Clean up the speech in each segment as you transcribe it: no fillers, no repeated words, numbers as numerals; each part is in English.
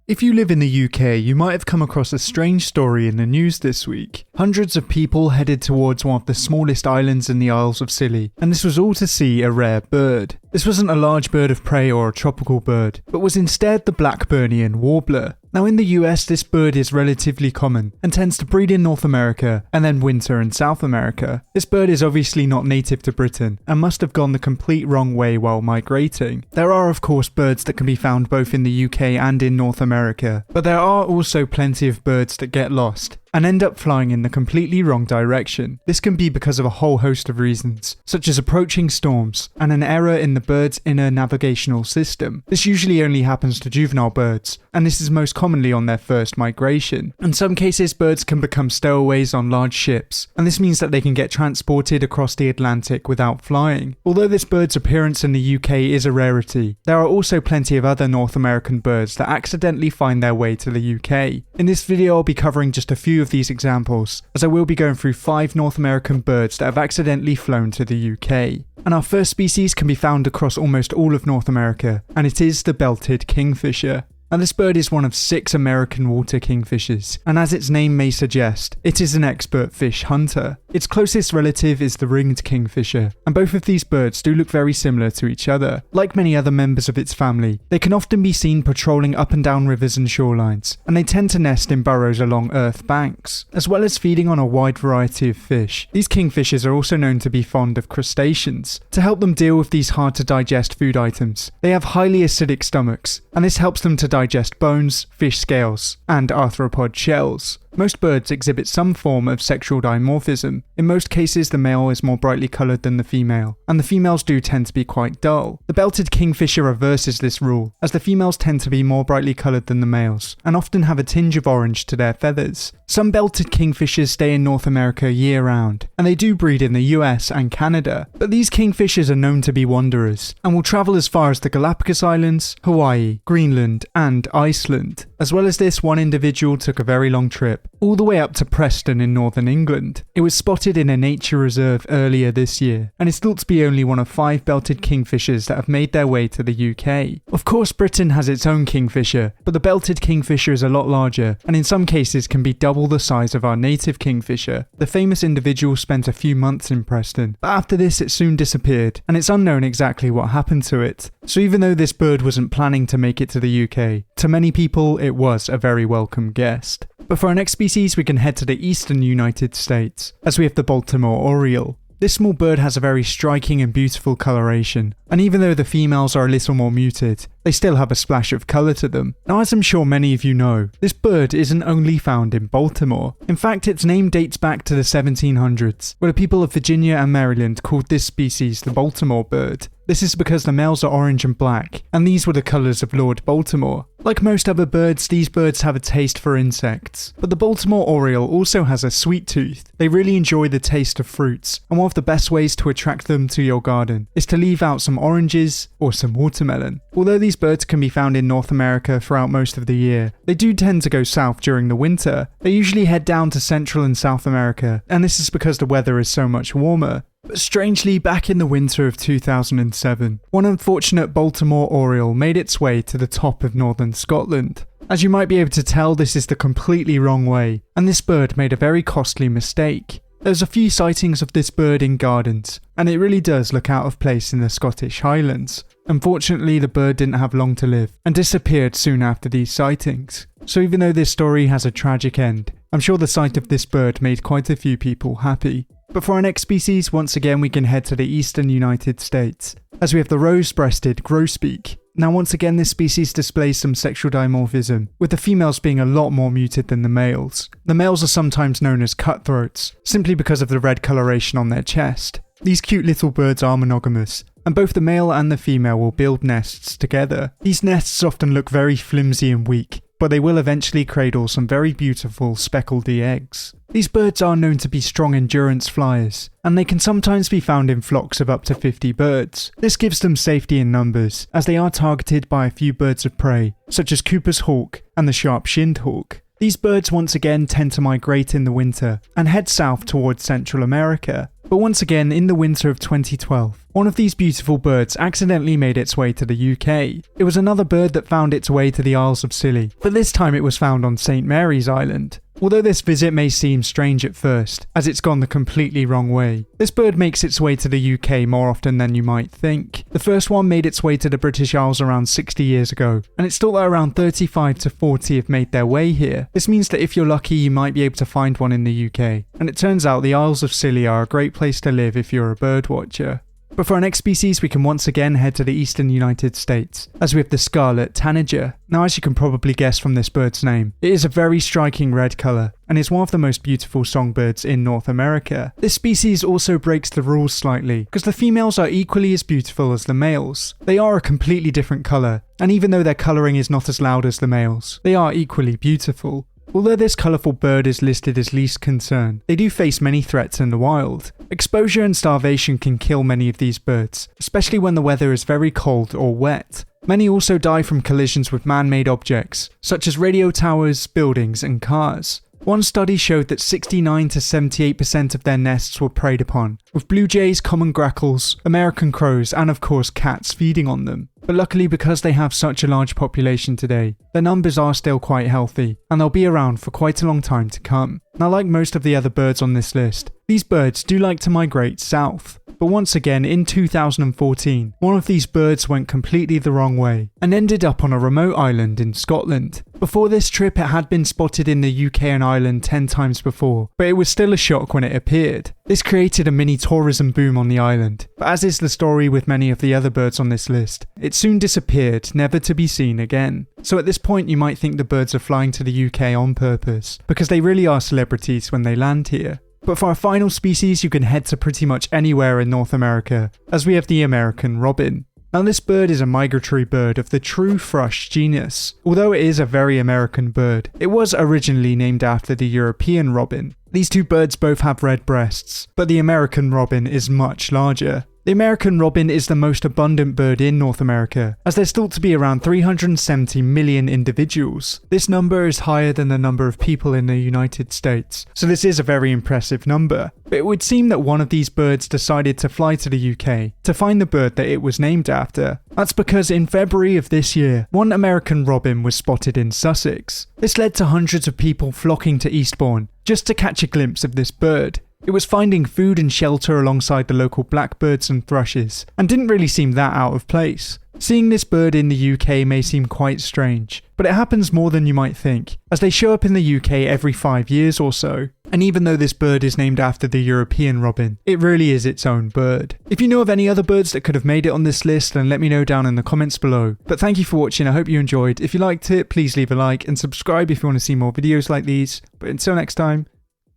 If you live in the UK, you might have come across a strange story in the news this week. Hundreds of people headed towards one of the smallest islands in the Isles of Scilly, and this was all to see a rare bird. This wasn't a large bird of prey or a tropical bird, but was instead the Blackburnian warbler. Now in the US, this bird is relatively common and tends to breed in North America and then winter in South America. This bird is obviously not native to Britain and must have gone the complete wrong way while migrating. There are of course birds that can be found both in the UK and in North America, but there are also plenty of birds that get lost and end up flying in the completely wrong direction. This can be because of a whole host of reasons, such as approaching storms and an error in the bird's inner navigational system. This usually only happens to juvenile birds, and this is most commonly on their first migration. In some cases, birds can become stowaways on large ships, and this means that they can get transported across the Atlantic without flying. Although this bird's appearance in the UK is a rarity, there are also plenty of other North American birds that accidentally find their way to the UK. In this video, I'll be covering just a few of these examples, as I will be going through 5 North American birds that have accidentally flown to the UK. And our first species can be found across almost all of North America, and it is the belted kingfisher. Now this bird is one of 6 American water kingfishers, and as its name may suggest, it is an expert fish hunter. Its closest relative is the ringed kingfisher, and both of these birds do look very similar to each other. Like many other members of its family, they can often be seen patrolling up and down rivers and shorelines, and they tend to nest in burrows along earth banks, as well as feeding on a wide variety of fish. These kingfishers are also known to be fond of crustaceans. To help them deal with these hard to digest food items, they have highly acidic stomachs, and this helps them to digest bones, fish scales, and arthropod shells. Most birds exhibit some form of sexual dimorphism. In most cases, the male is more brightly coloured than the female, and the females do tend to be quite dull. The belted kingfisher reverses this rule, as the females tend to be more brightly coloured than the males, and often have a tinge of orange to their feathers. Some belted kingfishers stay in North America year-round, and they do breed in the US and Canada, but these kingfishers are known to be wanderers, and will travel as far as the Galapagos Islands, Hawaii, Greenland, and Iceland. As well as this, one individual took a very long trip, all the way up to Preston in northern England. It was spotted in a nature reserve earlier this year, and is thought to be only one of 5 belted kingfishers that have made their way to the UK. Of course, Britain has its own kingfisher, but the belted kingfisher is a lot larger, and in some cases can be double the size of our native kingfisher. The famous individual spent a few months in Preston, but after this it soon disappeared, and it's unknown exactly what happened to it. So even though this bird wasn't planning to make it to the UK, to many people it was a very welcome guest. But for our next species, we can head to the eastern United States, as we have the Baltimore Oriole. This small bird has a very striking and beautiful coloration, and even though the females are a little more muted, they still have a splash of colour to them. Now, as I'm sure many of you know, this bird isn't only found in Baltimore. In fact, its name dates back to the 1700s, where the people of Virginia and Maryland called this species the Baltimore bird. This is because the males are orange and black, and these were the colours of Lord Baltimore. Like most other birds, these birds have a taste for insects, but the Baltimore Oriole also has a sweet tooth. They really enjoy the taste of fruits, and one of the best ways to attract them to your garden is to leave out some oranges or some watermelon. Although these birds can be found in North America throughout most of the year, they do tend to go south during the winter. They usually head down to Central and South America, and this is because the weather is so much warmer. But strangely, back in the winter of 2007, one unfortunate Baltimore Oriole made its way to the top of northern Scotland. As you might be able to tell, this is the completely wrong way, and this bird made a very costly mistake. There's a few sightings of this bird in gardens, and it really does look out of place in the Scottish Highlands. Unfortunately, the bird didn't have long to live, and disappeared soon after these sightings. So even though this story has a tragic end, I'm sure the sight of this bird made quite a few people happy. But for our next species, once again we can head to the eastern United States, as we have the rose-breasted Grosbeak. Now once again this species displays some sexual dimorphism, with the females being a lot more muted than the males. The males are sometimes known as cutthroats, simply because of the red coloration on their chest. These cute little birds are monogamous, and both the male and the female will build nests together. These nests often look very flimsy and weak, but they will eventually cradle some very beautiful speckledy eggs. These birds are known to be strong endurance flyers, and they can sometimes be found in flocks of up to 50 birds. This gives them safety in numbers, as they are targeted by a few birds of prey, such as Cooper's hawk and the sharp-shinned hawk. These birds once again tend to migrate in the winter and head south towards Central America. But once again, in the winter of 2012, one of these beautiful birds accidentally made its way to the UK. It was another bird that found its way to the Isles of Scilly, but this time it was found on St. Mary's Island. Although this visit may seem strange at first, as it's gone the completely wrong way, this bird makes its way to the UK more often than you might think. The first one made its way to the British Isles around 60 years ago, and it's thought that around 35 to 40 have made their way here. This means that if you're lucky, you might be able to find one in the UK, and it turns out the Isles of Scilly are a great place to live if you're a bird watcher. But for our next species, we can once again head to the eastern United States, as we have the Scarlet Tanager. Now, as you can probably guess from this bird's name, it is a very striking red colour, and is one of the most beautiful songbirds in North America. This species also breaks the rules slightly, because the females are equally as beautiful as the males. They are a completely different colour, and even though their colouring is not as loud as the males, they are equally beautiful. Although this colourful bird is listed as least concern, they do face many threats in the wild. Exposure and starvation can kill many of these birds, especially when the weather is very cold or wet. Many also die from collisions with man-made objects, such as radio towers, buildings, and cars. One study showed that 69 to 78% of their nests were preyed upon, with blue jays, common grackles, American crows, and of course cats feeding on them. But luckily, because they have such a large population today, their numbers are still quite healthy, and they'll be around for quite a long time to come. Now, like most of the other birds on this list, these birds do like to migrate south. But once again, in 2014, one of these birds went completely the wrong way and ended up on a remote island in Scotland. Before this trip, it had been spotted in the UK and Ireland 10 times before, but it was still a shock when it appeared. This created a mini tourism boom on the island, but as is the story with many of the other birds on this list, it soon disappeared, never to be seen again. So at this point, you might think the birds are flying to the UK on purpose, because they really are celebrities when they land here. But for our final species, you can head to pretty much anywhere in North America, as we have the American robin. Now, this bird is a migratory bird of the true thrush genus. Although it is a very American bird, it was originally named after the European robin. These two birds both have red breasts, but the American robin is much larger. The American robin is the most abundant bird in North America, as there's thought to be around 370 million individuals. This number is higher than the number of people in the United States, so this is a very impressive number. But it would seem that one of these birds decided to fly to the UK to find the bird that it was named after. That's because in February of this year, one American robin was spotted in Sussex. This led to hundreds of people flocking to Eastbourne just to catch a glimpse of this bird. It was finding food and shelter alongside the local blackbirds and thrushes, and didn't really seem that out of place. Seeing this bird in the UK may seem quite strange, but it happens more than you might think, as they show up in the UK every 5 years or so. And even though this bird is named after the European robin, it really is its own bird. If you know of any other birds that could have made it on this list, then let me know down in the comments below. But thank you for watching, I hope you enjoyed. If you liked it, please leave a like and subscribe if you want to see more videos like these. But until next time,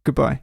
goodbye.